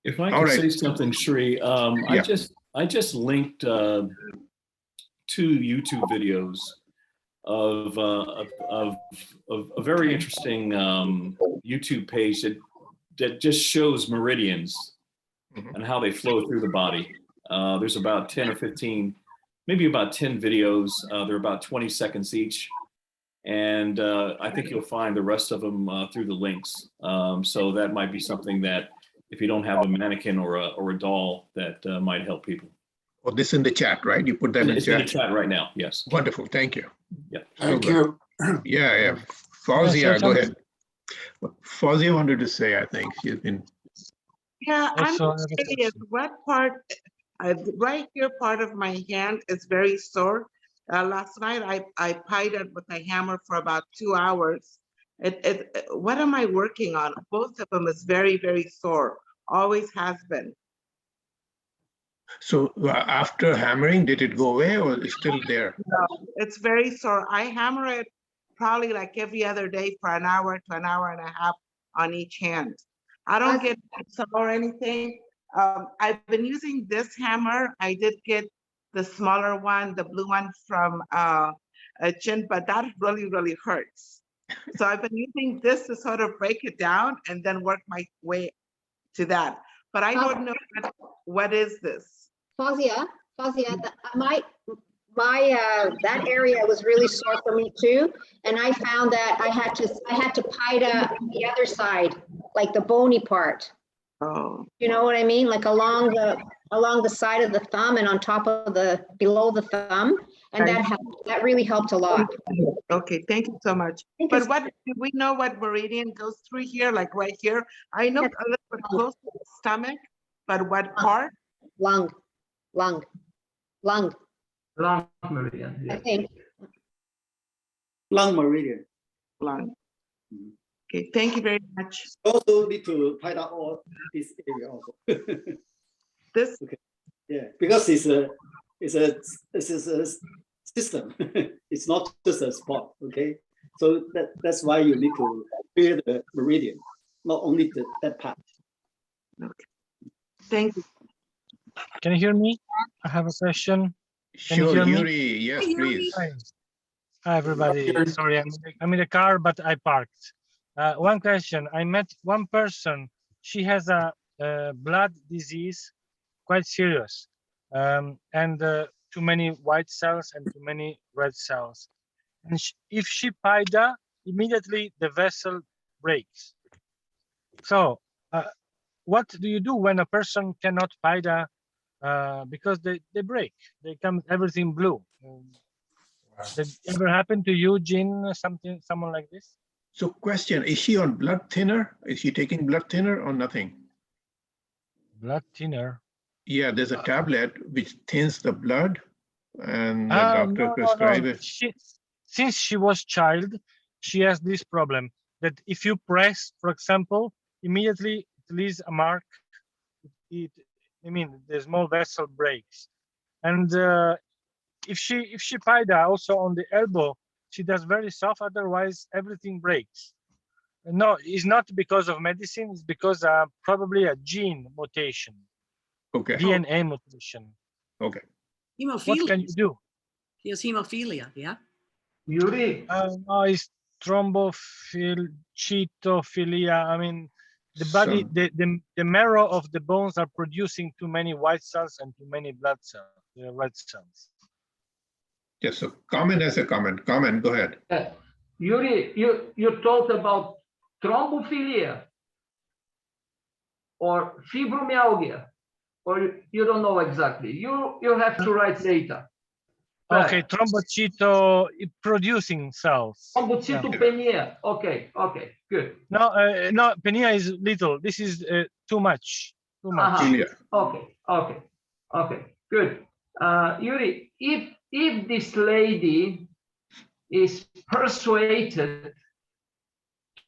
[SPEAKER 10] If I could say something, Shri,
[SPEAKER 2] Yeah.
[SPEAKER 10] I just linked 2 YouTube videos of a very interesting YouTube page that just shows meridians and how they flow through the body. There's about 10 or 15, maybe about 10 videos. They're about 20 seconds each. And I think you'll find the rest of them through the links. So that might be something that if you don't have a mannequin or a doll, that might help people.
[SPEAKER 2] Well, this in the chat, right? You put that in the
[SPEAKER 10] It's
[SPEAKER 2] chat?
[SPEAKER 10] in the chat right now, yes.
[SPEAKER 2] Wonderful, thank you.
[SPEAKER 10] Yeah.
[SPEAKER 7] Thank you.
[SPEAKER 2] Yeah. Fauzia, go ahead. Fauzia wanted to say, I think she's been.
[SPEAKER 9] Yeah, I'm curious, what part, right here, part of my hand is very sore. Last night, I pided with a hammer for about 2 hours. What am I working on? Both of them is very, very sore, always has been.
[SPEAKER 2] So after hammering, did it go away or is still there?
[SPEAKER 9] No, it's very sore. I hammer it probably like every other day for an hour to an hour and a half on each hand. I don't get sore or anything. I've been using this hammer. I did get the smaller one, the blue one from Chin, but that really, really hurts. So I've been using this to sort of break it down and then work my way to that. But I don't know what is this.
[SPEAKER 5] Fauzia, my that area was really sore for me too, and I found that I had to Paida the other side, like the bony part.
[SPEAKER 9] Oh.
[SPEAKER 5] You know what I mean? Like along the side of the thumb and on top of below the thumb, and that really helped a lot.
[SPEAKER 9] Okay, thank you so much. But do we know what meridian goes through here, like right here? I know a little bit close to the stomach, but what part?
[SPEAKER 5] Lung
[SPEAKER 6] meridian. Yeah.
[SPEAKER 5] I think.
[SPEAKER 1] Lung meridian.
[SPEAKER 9] Lung. Okay, thank you very much.
[SPEAKER 1] Also need to find out all this area also.
[SPEAKER 9] This.
[SPEAKER 1] Okay. Yeah, because it's a system. It's not just a spot. Okay, so that's why you need to clear the meridian. not only that part.
[SPEAKER 9] Okay. Thank you.
[SPEAKER 12] Can you hear me? I have a question. Can you
[SPEAKER 2] Sure,
[SPEAKER 12] hear me?
[SPEAKER 2] Yuri, yes,
[SPEAKER 3] Hey, Yuri.
[SPEAKER 2] please.
[SPEAKER 12] Hi, everybody. Sorry, I'm in the car, but I parked. One question. I met one person. She has a blood disease, quite serious, and too many white cells and too many red cells. And if she pida, immediately the vessel breaks. So, what do you do when a person cannot pida because they break? They come everything blue. Did it ever happen to you, Jean? Someone like this?
[SPEAKER 2] So question, is she on blood thinner? Is she taking blood thinner or nothing?
[SPEAKER 12] Blood thinner.
[SPEAKER 2] Yeah, there's a tablet which thins the blood and the doctor prescribe it.
[SPEAKER 12] Since she was child, she has this problem that if you press, for example, immediately it leaves a mark. I mean, the small vessel breaks. And if she pida also on the elbow, she does very soft, otherwise everything breaks. No, it's not because of medicine, it's because probably a gene mutation.
[SPEAKER 2] Okay.
[SPEAKER 12] DNA mutation.
[SPEAKER 2] Okay.
[SPEAKER 3] Hemophilia.
[SPEAKER 12] What can you do?
[SPEAKER 3] He has hemophilia, yeah?
[SPEAKER 6] Yuri,
[SPEAKER 12] No, it's trombophilia. I mean, the body, the marrow of the bones are producing too many white cells and too many blood cells, red cells.
[SPEAKER 2] Yes, so comment as a comment. Comment, go ahead.
[SPEAKER 6] Yuri, you talked about trombophilia or fibromyalgia, or you don't know exactly. You have to write data.
[SPEAKER 12] Okay, thrombocyto producing cells.
[SPEAKER 6] Thrombocytopenia. Okay, good.
[SPEAKER 12] No, no, penia is little. This is too much. Too much.
[SPEAKER 6] Okay, good. Yuri, if this lady is persuaded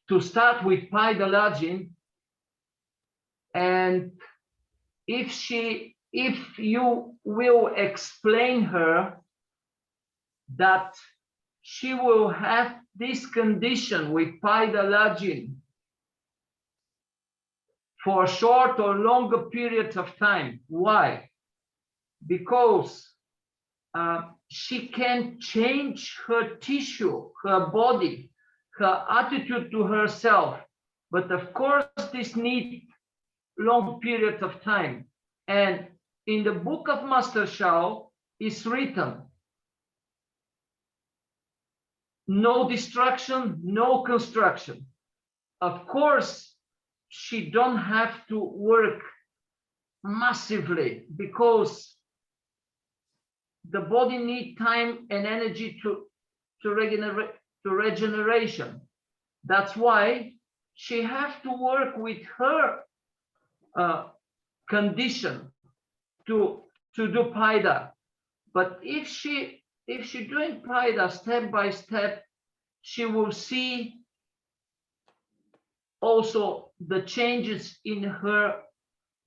[SPEAKER 6] to start with Paida Lajin, and if you will explain her that she will have this condition with Paida Lajin for a short or longer period of time. Why? Because she can change her tissue, her body, her attitude to herself. But of course, this needs long period of time. And in the book of Master Shao is written, no destruction, no construction. Of course, she don't have to work massively because the body needs time and energy to regeneration. That's why she has to work with her condition to do Paida. But if she doing Paida step by step, she will see also the changes in her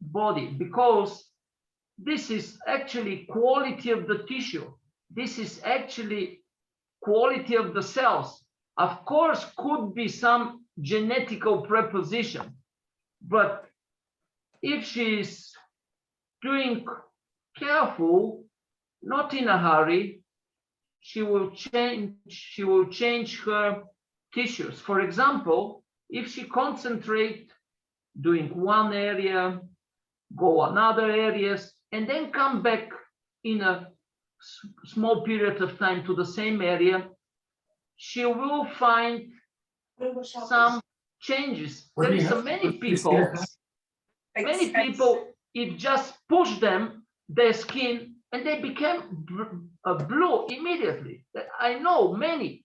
[SPEAKER 6] body, because this is actually quality of the tissue. This is actually quality of the cells. Of course, could be some genetical preposition, but if she's doing careful, not in a hurry, she will change her tissues. For example, if she concentrate doing one area, go another areas, and then come back in a small period of time to the same area, she will find some changes. There is many people, it just push them, their skin, and they became blue immediately. I know many.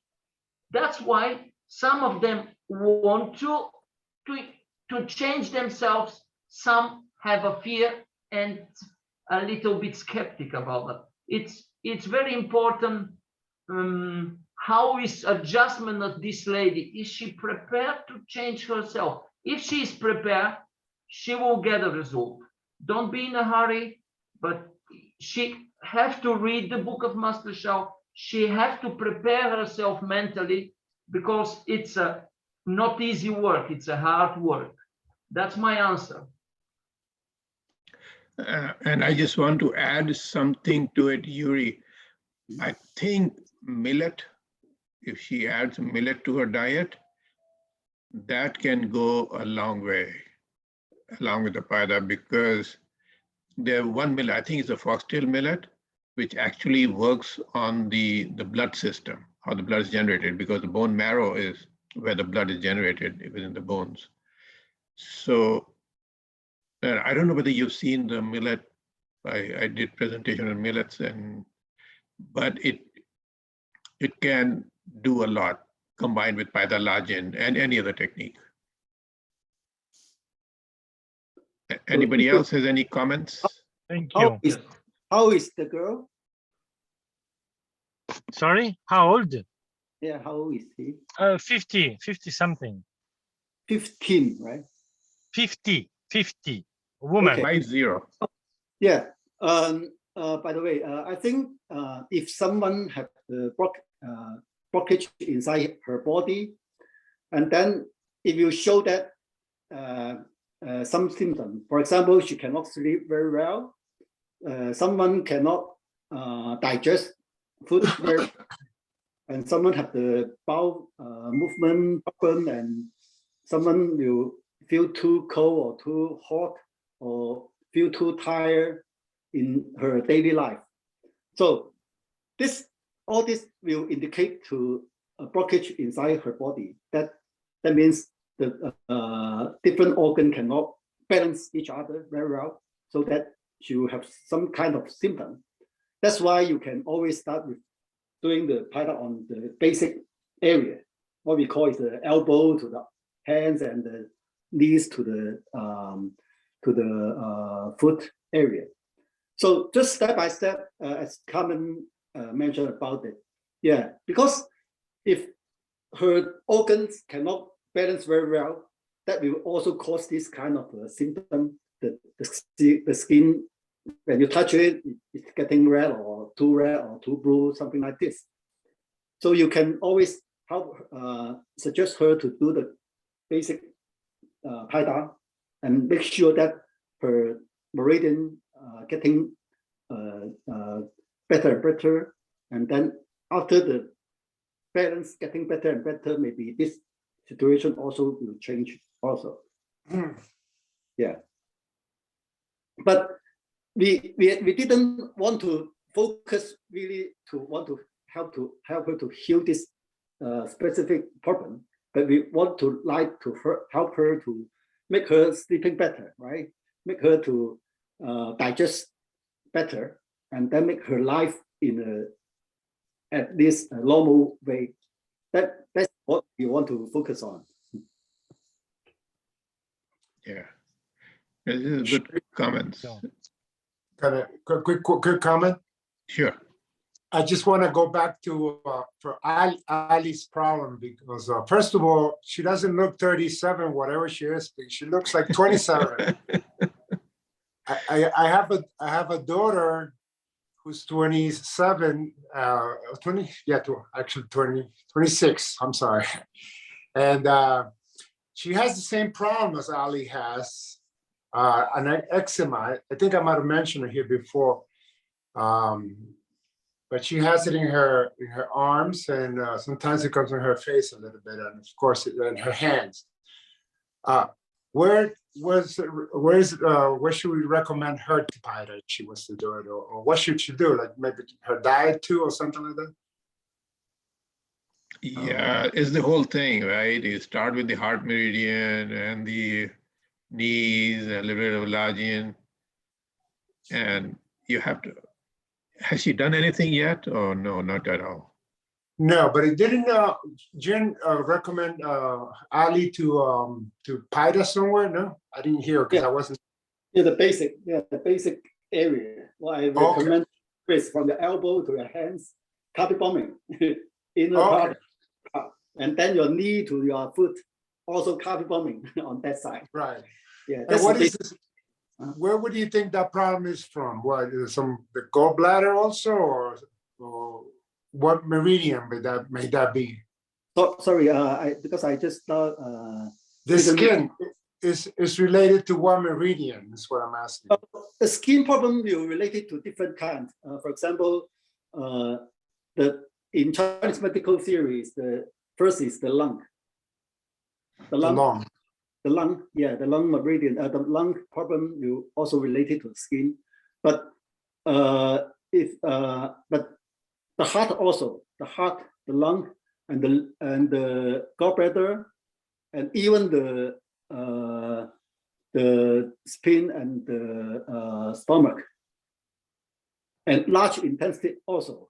[SPEAKER 6] That's why some of them want to change themselves. Some have a fear and a little bit skeptic about it. It's very important. How is adjustment of this lady? Is she prepared to change herself? If she is prepared, she will get a result. Don't be in a hurry, but she have to read the book of Master Shao. She have to prepare herself mentally, because it's a not easy work. It's a hard work. That's my answer.
[SPEAKER 2] And I just want to add something to it, Yuri. I think millet, if she adds millet to her diet, that can go a long way, along with the Paida, because there one millet, I think it's a foxtail millet, which actually works on the blood system, how the blood is generated, because the bone marrow is where the blood is generated within the bones. So I don't know whether you've seen the millet. I did presentation on millets, but it can do a lot combined with Paida Lajin and any other technique. Anybody else has any comments?
[SPEAKER 12] Thank you.
[SPEAKER 1] How is the girl?
[SPEAKER 12] Sorry, how old?
[SPEAKER 1] Yeah, how old is he?
[SPEAKER 12] 50 something.
[SPEAKER 1] 15, right?
[SPEAKER 12] 50, woman.
[SPEAKER 1] Okay.
[SPEAKER 2] 50.
[SPEAKER 1] Yeah. By the way, I think if someone have the blockage inside her body, and then if you show that some symptom, for example, she cannot sleep very well, someone cannot digest food very, and someone have the bowel movement problem, and someone will feel too cold or too hot or feel too tired in her daily life. So all this will indicate to a blockage inside her body. That means the different organ cannot balance each other very well, so that she will have some kind of symptom. That's why you can always start with doing the Paida on the basic area. What we call is the elbow to the hands and the knees to the foot area. So just step by step, as Carmen mentioned about it. Yeah, because if her organs cannot balance very well, that will also cause this kind of symptom. The skin, when you touch it, it's getting red or too blue, something like this. So you can always help suggest her to do the basic Paida and make sure that her meridian getting better and better, and then after the balance getting better and better, maybe this situation also will change also. Yeah, but we didn't want to focus really to want to help her to heal this specific problem, but we want to help her to make her sleeping better, right? Make her to digest better, and then make her life in at least a normal way. That's what we want to focus on.
[SPEAKER 2] Yeah, this is good comments.
[SPEAKER 7] Got a quick comment?
[SPEAKER 2] Sure.
[SPEAKER 7] I just want to go back to for Ali's problem, because first of all, she doesn't look 37, whatever she is. She looks like 27. I have a daughter who's 27, 26. I'm sorry, and she has the same problem as Ali has, an eczema. I think I might have mentioned it here before, but she has it in her arms, and sometimes it comes in her face a little bit, and of course in her hands. Where should we recommend her to Paida if she wants to do it, or what should she do? Like maybe her diet too, or something like that?
[SPEAKER 2] Yeah, it's the whole thing, right? You start with the heart meridian and the knees, a little bit of Lajin, and you have to. Has she done anything yet, or no, not at all?
[SPEAKER 7] No, but it didn't. Jen recommend Ali to Paida somewhere. No, I didn't hear because I wasn't.
[SPEAKER 1] Yeah, the basic area. Well, I recommend Chris from the elbow to your hands, carpet bombing, inner part, and then your knee to your foot, also carpet bombing on that side.
[SPEAKER 7] Right.
[SPEAKER 1] Yeah.
[SPEAKER 7] And what is this? Where would you think that problem is from? What is the gallbladder also, or what meridian may that be?
[SPEAKER 1] So, sorry, because I just thought.
[SPEAKER 7] The skin is related to what meridian is what I'm asking.
[SPEAKER 1] The skin problem will related to different kinds. For example, in Chinese medical theories, the first is the lung. The lung, the lung meridian. The lung problem will also related to the skin, but but the heart also, the lung, and the gallbladder, and even the spleen and the stomach, and large intestine also,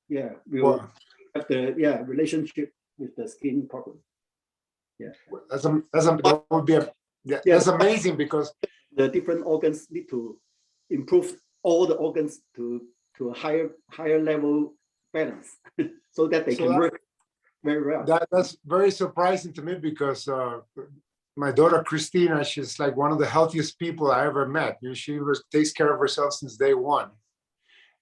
[SPEAKER 1] will have the relationship with the skin problem.
[SPEAKER 7] That would be that's amazing, because
[SPEAKER 1] the different organs need to improve all the organs to a higher level balance so that they can work very well.
[SPEAKER 7] That's very surprising to me, because my daughter Christina, she's like one of the healthiest people I ever met. She takes care of herself since day one,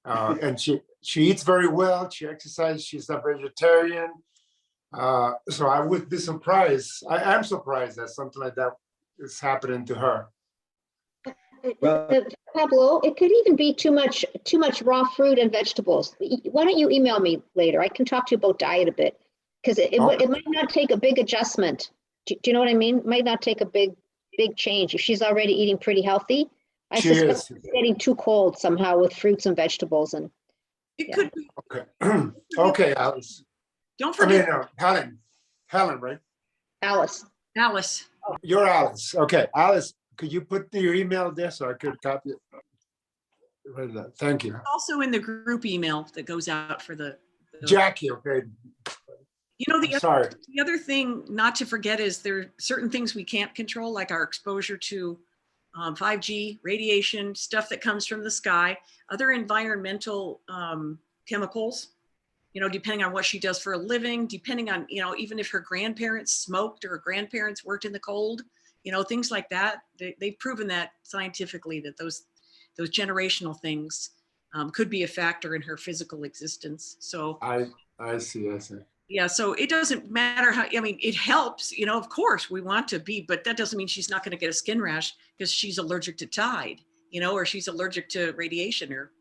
[SPEAKER 7] and she eats very well. She exercises. She's a vegetarian. So I would be surprised. I am surprised that something like that is happening to her.
[SPEAKER 5] Pablo, it could even be too much raw fruit and vegetables. Why don't you email me later? I can talk to you about diet a bit, because it might not take a big adjustment. Do you know what I mean? It might not take a big change if she's already eating pretty healthy. I suspect she's getting too cold somehow with fruits and vegetables, and
[SPEAKER 3] it could be.
[SPEAKER 7] Okay. Okay, Alice.
[SPEAKER 3] Don't forget.
[SPEAKER 7] Helen, right?
[SPEAKER 5] Alice.
[SPEAKER 7] Oh, you're Alice. Okay, Alice, could you put your email there so I could copy it? Thank you.
[SPEAKER 3] Also in the group email that goes out for the
[SPEAKER 7] Jackie. Okay.
[SPEAKER 3] You know, the other thing not to forget is there are certain things we can't control, like our exposure to 5G, radiation, stuff that comes from the sky, other environmental chemicals, depending on what she does for a living, depending on, even if her grandparents smoked or her grandparents worked in the cold, things like that. They've proven that scientifically, that those generational things could be a factor in her physical existence. So
[SPEAKER 7] I see.
[SPEAKER 3] Yeah, so it doesn't matter how, it helps, of course we want to be, but that doesn't mean she's not going to get a skin rash because she's allergic to Tide, or she's allergic to radiation, or,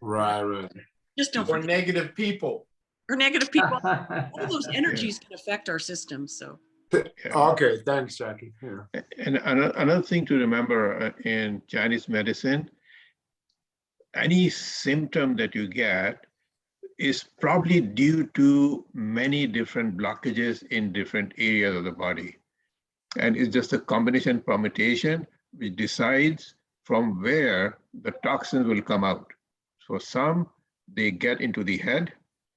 [SPEAKER 7] Right.
[SPEAKER 3] Just don't
[SPEAKER 8] forget. Or negative people.
[SPEAKER 3] All those energies can affect our system, so.
[SPEAKER 7] Okay, thanks, Jackie. Yeah.
[SPEAKER 2] And another thing to remember in Chinese medicine, any symptom that you get is probably due to many different blockages in different areas of the body. And it's just a combination permutation which decides from where the toxins will come out. For some, they get into the head,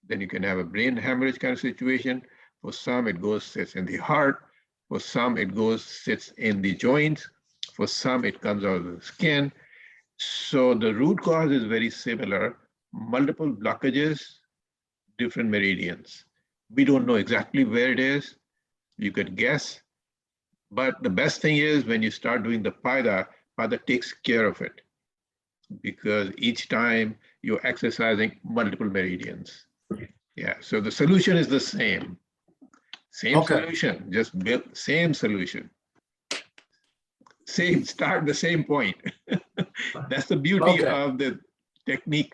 [SPEAKER 2] then you can have a brain hemorrhage kind of situation. For some, it sits in the heart. For some, it sits in the joints. For some, it comes out of the skin. So the root cause is very similar. Multiple blockages, different meridians. We don't know exactly where it is. You could guess, but the best thing is when you start doing the Paida takes care of it, because each time you're exercising multiple meridians. Yeah, so the solution is the same. Solution, just build same solution. Start the same point. That's the beauty of the technique.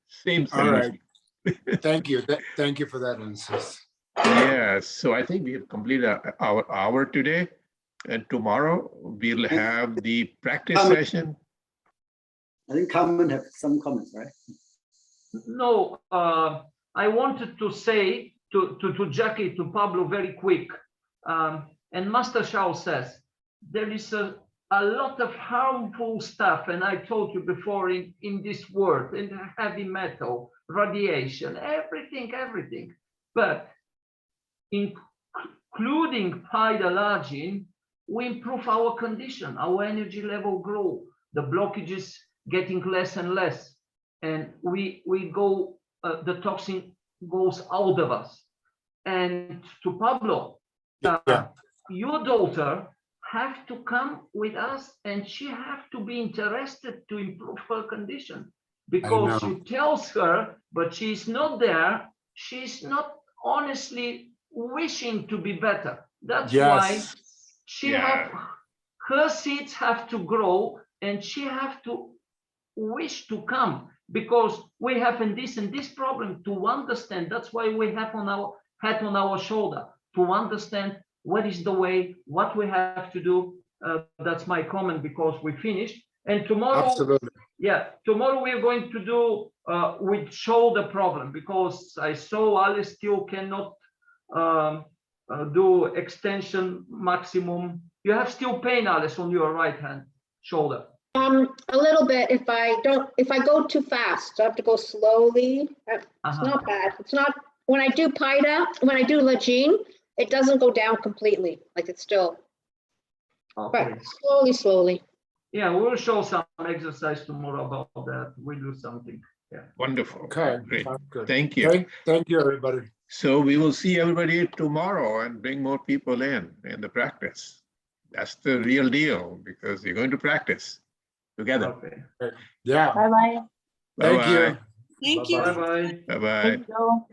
[SPEAKER 2] Same solution.
[SPEAKER 7] All right. Thank you. Thank you for that answer.
[SPEAKER 2] Yeah, so I think we have completed our hour today, and tomorrow we'll have the practice session.
[SPEAKER 1] I think Carmen have some comments, right?
[SPEAKER 6] No, I wanted to say to Jackie, to Pablo very quick, and Master Shao says, there is a lot of harmful stuff, and I told you before in this world, in heavy metal, radiation, everything. But including Paida Lajin, we improve our condition, our energy level grow, the blockages getting less and less, and we go, the toxin goes out of us. And to Pablo, your daughter have to come with us, and she have to be interested to improve her condition, because you tells her, but she's not there. She's not honestly wishing to be better. That's why
[SPEAKER 7] Yes.
[SPEAKER 6] she
[SPEAKER 2] Yeah.
[SPEAKER 6] her seeds have to grow, and she have to wish to come, because we have in this and this problem to understand. That's why we have on our head on our shoulder to understand what is the way, what we have to do. That's my comment, because we finished. And tomorrow,
[SPEAKER 7] Absolutely.
[SPEAKER 6] yeah, tomorrow we are going to do with shoulder problem, because I saw Alice still cannot do extension maximum. You have still pain, Alice, on your right hand shoulder.
[SPEAKER 5] A little bit if I go too fast. I have to go slowly. It's not bad. It's not, when I do Paida, when I do Lajin, it doesn't go down completely. Like it's still,
[SPEAKER 6] Okay.
[SPEAKER 5] but slowly.
[SPEAKER 6] Yeah, we'll show some exercise tomorrow about that. We do something. Yeah.
[SPEAKER 2] Wonderful.
[SPEAKER 7] Okay.
[SPEAKER 2] Great.
[SPEAKER 7] Sounds good.
[SPEAKER 2] Thank you.
[SPEAKER 7] Thank you, everybody.
[SPEAKER 2] So we will see everybody tomorrow and bring more people in the practice. That's the real deal, because you're going to practice together.
[SPEAKER 6] Okay.
[SPEAKER 7] Yeah.
[SPEAKER 13] Bye-bye.
[SPEAKER 7] Thank you.
[SPEAKER 2] Bye-bye.
[SPEAKER 3] Thank you.
[SPEAKER 6] Bye-bye.
[SPEAKER 2] Bye-bye.
[SPEAKER 13] Thank you.